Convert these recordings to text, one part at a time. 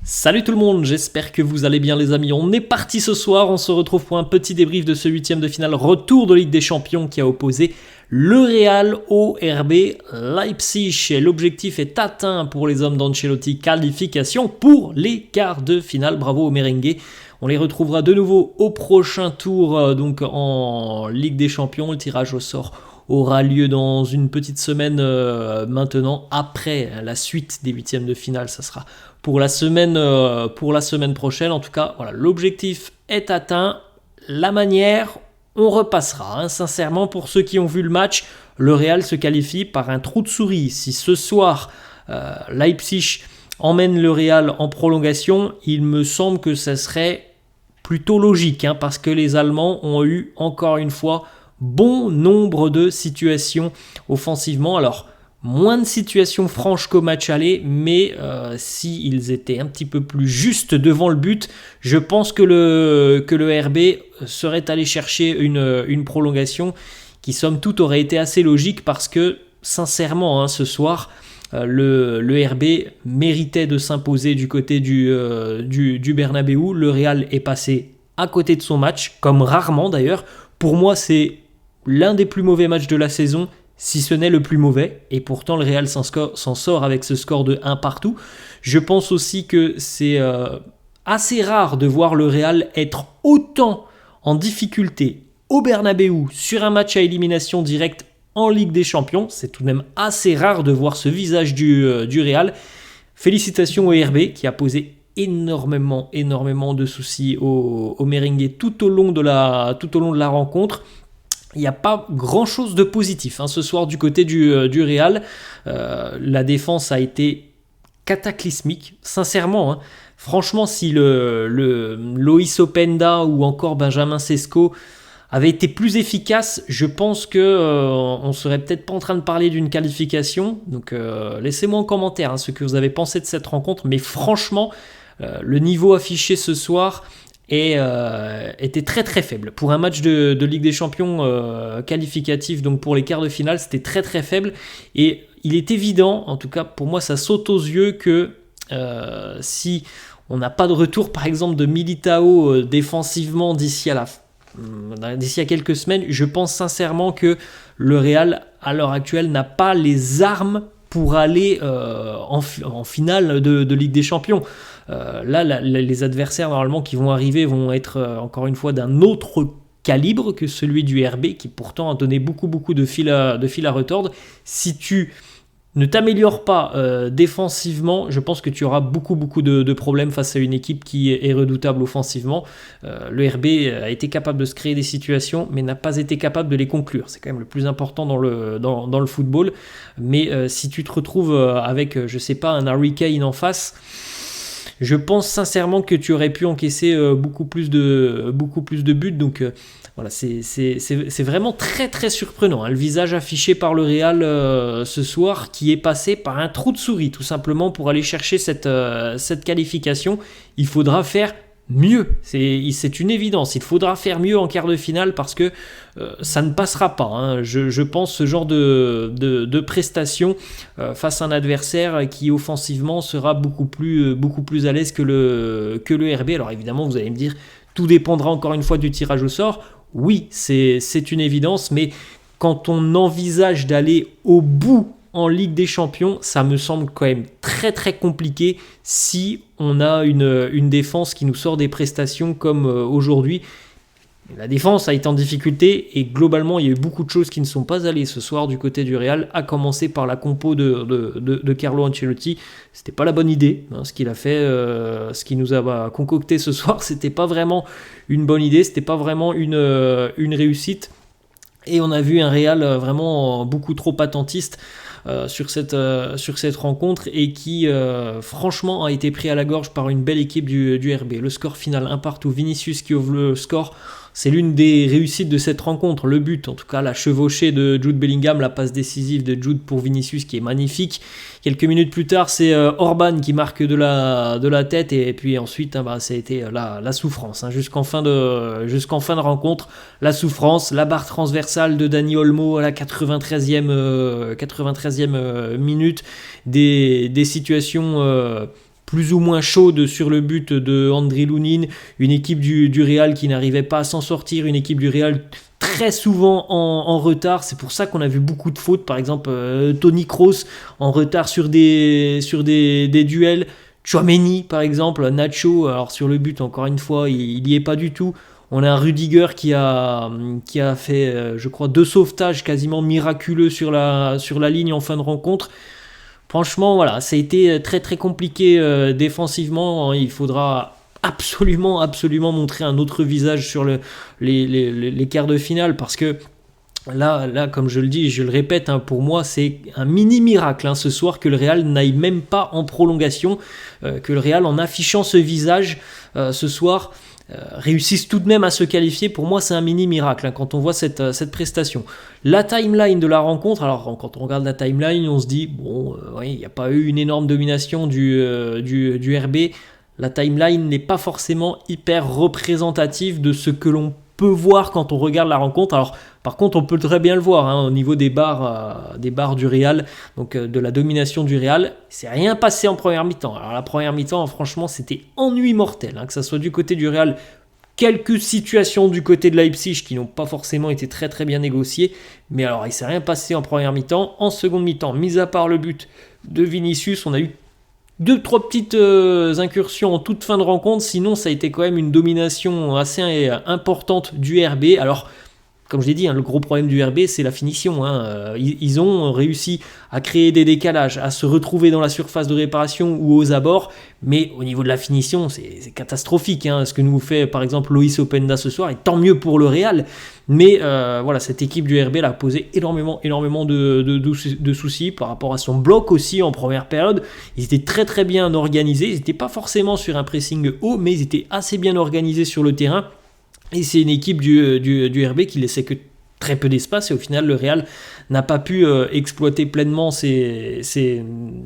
Salut tout le monde, j'espère que vous allez bien les amis. On est parti ce soir, on se retrouve pour un petit débrief de ce huitième de finale retour de Ligue des Champions qui a opposé le Real au RB Leipzig. Et l'objectif est atteint pour les hommes d'Ancelotti, qualification pour les quarts de finale. Bravo aux merengues. On les retrouvera de nouveau au prochain tour donc en Ligue des Champions. Le tirage au sort aura lieu dans une petite semaine maintenant, après la suite des huitièmes de finale. Ça sera pour la semaine prochaine. En tout cas, voilà, l'objectif est atteint. La manière, on repassera. Sincèrement, pour ceux qui ont vu le match, le Real se qualifie par un trou de souris. Si ce soir, Leipzig emmène le Real en prolongation, il me semble que ça serait plutôt logique, parce que les Allemands ont eu encore une fois bon nombre de situations offensivement. Alors, moins de situations franches qu'au match aller, mais s'ils étaient un petit peu plus justes devant le but, je pense que le RB serait allé chercher une prolongation qui, somme toute, aurait été assez logique parce que, sincèrement, ce soir, le RB méritait de s'imposer du côté du Bernabéu. Le Real est passé à côté de son match, comme rarement d'ailleurs. Pour moi, c'est l'un des plus mauvais matchs de la saison, si ce n'est le plus mauvais, et pourtant le Real s'en sort avec ce score de 1 partout. Je pense aussi que c'est assez rare de voir le Real être autant en difficulté au Bernabéu sur un match à élimination directe en Ligue des Champions. C'est tout de même assez rare de voir ce visage du Real. Félicitations au RB qui a posé énormément de soucis aux merengues tout au long de la rencontre. Il n'y a pas grand-chose de positif ce soir du côté du Real. La défense a été cataclysmique, sincèrement. Franchement, si le Loïs Openda ou encore Benjamin Sesko avait été plus efficace, je pense qu'on ne serait peut-être pas en train de parler d'une qualification. Donc laissez-moi en commentaire ce que vous avez pensé de cette rencontre. Mais franchement, le niveau affiché ce soir était très très faible. Pour un match de Ligue des Champions qualificatif, donc pour les quarts de finale, c'était très très faible. Et il est évident, en tout cas pour moi ça saute aux yeux, que si on n'a pas de retour par exemple de Militao défensivement d'ici à quelques semaines, je pense sincèrement que le Real à l'heure actuelle n'a pas les armes pour aller en finale de Ligue des Champions. Là, les adversaires normalement qui vont arriver vont être encore une fois d'un autre calibre que celui du RB, qui pourtant a donné beaucoup de fil à retordre. Si tu ne t'améliores pas défensivement, je pense que tu auras beaucoup de problèmes face à une équipe qui est redoutable offensivement. Le RB a été capable de se créer des situations, mais n'a pas été capable de les conclure. C'est quand même le plus important dans le football. Mais si tu te retrouves avec, je sais pas, un Harry Kane en face, je pense sincèrement que tu aurais pu encaisser beaucoup plus de buts. Donc voilà, c'est vraiment très très surprenant. Le visage affiché par le Real ce soir, qui est passé par un trou de souris tout simplement pour aller chercher cette qualification. Il faudra faire mieux, c'est une évidence. Il faudra faire mieux en quart de finale parce que ça ne passera pas. Je pense ce genre de prestation face à un adversaire qui offensivement sera beaucoup plus à l'aise que le RB. Alors évidemment, vous allez me dire, tout dépendra encore une fois du tirage au sort. Oui, c'est une évidence, mais quand on envisage d'aller au bout en Ligue des Champions, ça me semble quand même très très compliqué si on a une défense qui nous sort des prestations comme aujourd'hui. La défense a été en difficulté et globalement il y a eu beaucoup de choses qui ne sont pas allées ce soir du côté du Real, à commencer par la compo de Carlo Ancelotti. C'était pas la bonne idée, ce qu'il a fait, ce qu'il nous a concocté ce soir, c'était pas vraiment une bonne idée, c'était pas vraiment une réussite. Et on a vu un Real vraiment beaucoup trop attentiste sur cette rencontre et qui franchement a été pris à la gorge par une belle équipe du RB. Le score final 1 partout, Vinicius qui ouvre le score, c'est l'une des réussites de cette rencontre. Le but, en tout cas la chevauchée de Jude Bellingham, la passe décisive de Jude pour Vinicius qui est magnifique. Quelques minutes plus tard, c'est Orban qui marque de la tête et puis ensuite ça a été la souffrance jusqu'en fin de rencontre. La souffrance, la barre transversale de Dani Olmo à la 93e minute, des situations plus ou moins chaude sur le but de Andriy Lunin, une équipe du Real qui n'arrivait pas à s'en sortir, une équipe du Real très souvent en retard. C'est pour ça qu'on a vu beaucoup de fautes, par exemple Toni Kroos en retard sur des duels, Tchouaméni par exemple, Nacho, alors sur le but encore une fois il n'y est pas du tout. On a un Rudiger qui a fait je crois 2 sauvetages quasiment miraculeux sur la ligne en fin de rencontre. Franchement, voilà, ça a été très très compliqué défensivement. Il faudra absolument montrer un autre visage sur les quarts de finale, parce que là, comme je le dis, je le répète, hein, pour moi, c'est un mini miracle ce soir que le Real n'aille même pas en prolongation, que le Real, en affichant ce visage ce soir, réussissent tout de même à se qualifier. Pour moi, c'est un mini miracle quand on voit cette prestation. La timeline de la rencontre, alors quand on regarde la timeline, on se dit bon, oui, il n'y a pas eu une énorme domination du RB. La timeline n'est pas forcément hyper représentative de ce que l'on peut voir quand on regarde la rencontre. Alors par contre, on peut très bien le voir au niveau des barres du Real, donc de la domination du Real. C'est rien passé en première mi-temps. Alors la première mi-temps, franchement, c'était ennui mortel, que ça soit du côté du Real, quelques situations du côté de Leipzig qui n'ont pas forcément été très très bien négociées, mais alors il ne s'est rien passé en première mi-temps. En seconde mi-temps, mis à part le but de Vinicius, on a eu 2-3 petites incursions en toute fin de rencontre. Sinon, ça a été quand même une domination assez importante du RB. Alors, comme je l'ai dit, le gros problème du RB, c'est la finition. Ils ont réussi à créer des décalages, à se retrouver dans la surface de réparation ou aux abords, mais au niveau de la finition, c'est catastrophique. Ce que nous fait par exemple Loïs Openda ce soir, et tant mieux pour le Real. Mais voilà, cette équipe du RB a posé énormément de soucis par rapport à son bloc aussi en première période. Ils étaient très très bien organisés, ils n'étaient pas forcément sur un pressing haut, mais ils étaient assez bien organisés sur le terrain. Et c'est une équipe du RB qui laissait que très peu d'espace, et au final le Real n'a pas pu exploiter pleinement ces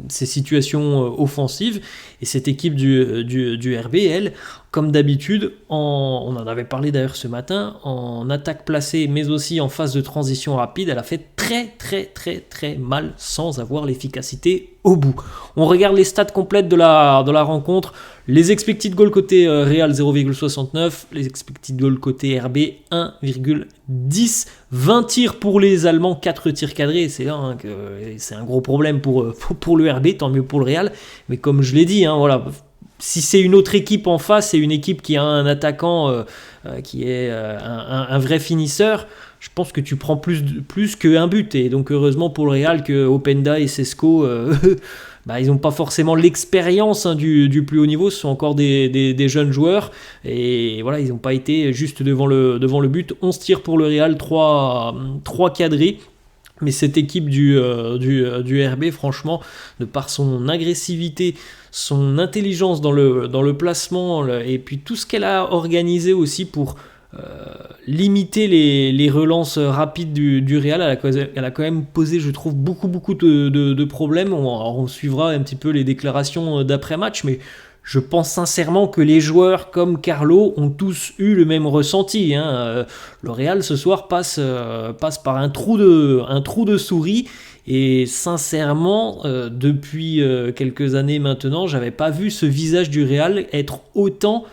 situations offensives. Et cette équipe du RB, elle, comme d'habitude, on en avait parlé d'ailleurs ce matin, en attaque placée mais aussi en phase de transition rapide, elle a fait très très très très mal sans avoir l'efficacité au bout. On regarde les stats complètes de la rencontre. Les expected goals côté Real 0,69, les expected goals côté RB 1,10, 20 tirs pour les Allemands, 4 tirs cadrés. C'est là que c'est un gros problème pour le RB, tant mieux pour le Real. Mais comme je l'ai dit, voilà, si c'est une autre équipe en face, c'est une équipe qui a un attaquant qui est un vrai finisseur, je pense que tu prends plus qu'un but. Et donc heureusement pour le Real que Openda et Sesco ils n'ont pas forcément l'expérience du plus haut niveau. Ce sont encore des jeunes joueurs, et voilà, ils n'ont pas été juste devant le but. 11 tirs pour le Real, 3 cadrés. Mais cette équipe du RB, franchement, de par son agressivité, son intelligence dans le placement, et puis tout ce qu'elle a organisé aussi pour limiter les relances rapides du Real, elle a quand même posé, je trouve, beaucoup de problèmes. On suivra un petit peu les déclarations d'après-match, mais je pense sincèrement que les joueurs comme Carlo ont tous eu le même ressenti. Le Real ce soir passe par un trou de souris, et sincèrement, depuis quelques années maintenant, j'avais pas vu ce visage du Real être autant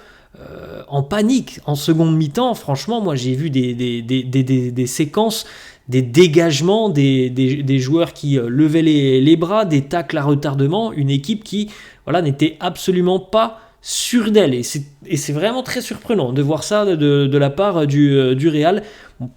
en panique en seconde mi-temps. Franchement, moi j'ai vu des séquences, des dégagements, des joueurs qui levaient les bras, des tacles à retardement, une équipe qui n'était absolument pas sûre d'elle, et c'est vraiment très surprenant de voir ça de la part du Real.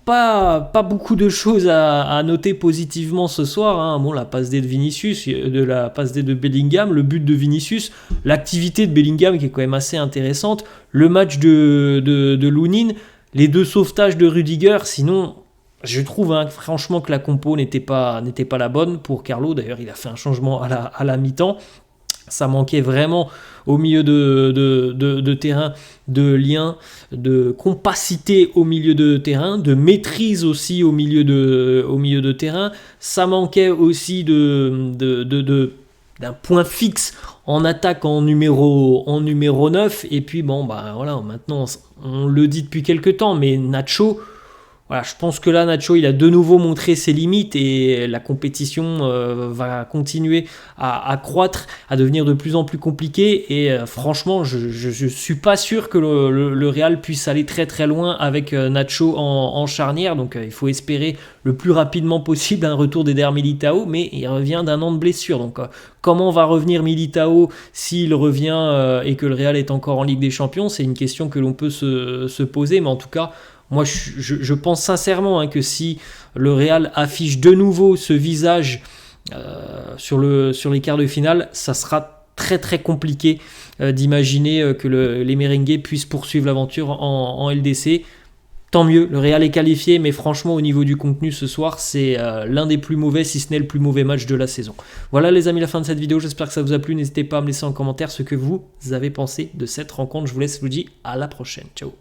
Pas beaucoup de choses à noter positivement ce soir. La passe D de Vinicius, la passe D de Bellingham, le but de Vinicius, l'activité de Bellingham qui est quand même assez intéressante, le match de Lunin, les 2 sauvetages de Rudiger. Sinon, je trouve franchement que la compo n'était pas la bonne pour Carlo. D'ailleurs, il a fait un changement à la mi-temps. Ça manquait vraiment au milieu de terrain de lien, de compacité au milieu de terrain, de maîtrise aussi au milieu de terrain. Ça manquait aussi d'un point fixe en attaque en numéro 9. Et puis maintenant on le dit depuis quelques temps, mais Nacho, Voilà, je pense que là, Nacho, il a de nouveau montré ses limites et la compétition va continuer à croître, à devenir de plus en plus compliquée. Et franchement, je suis pas sûr que le Real puisse aller très très loin avec Nacho en charnière. Donc il faut espérer le plus rapidement possible un retour d'Eder Militao, mais il revient d'un an de blessure. Donc comment va revenir Militao s'il revient et que le Real est encore en Ligue des Champions? C'est une question que l'on peut se poser, mais en tout cas, moi, je pense sincèrement que si le Real affiche de nouveau ce visage sur les quarts de finale, ça sera très très compliqué d'imaginer que les merengues puissent poursuivre l'aventure en LDC. Tant mieux, le Real est qualifié, mais franchement, au niveau du contenu ce soir, c'est l'un des plus mauvais, si ce n'est le plus mauvais match de la saison. Voilà les amis, la fin de cette vidéo, j'espère que ça vous a plu. N'hésitez pas à me laisser en commentaire ce que vous avez pensé de cette rencontre. Je vous laisse, je vous dis à la prochaine. Ciao.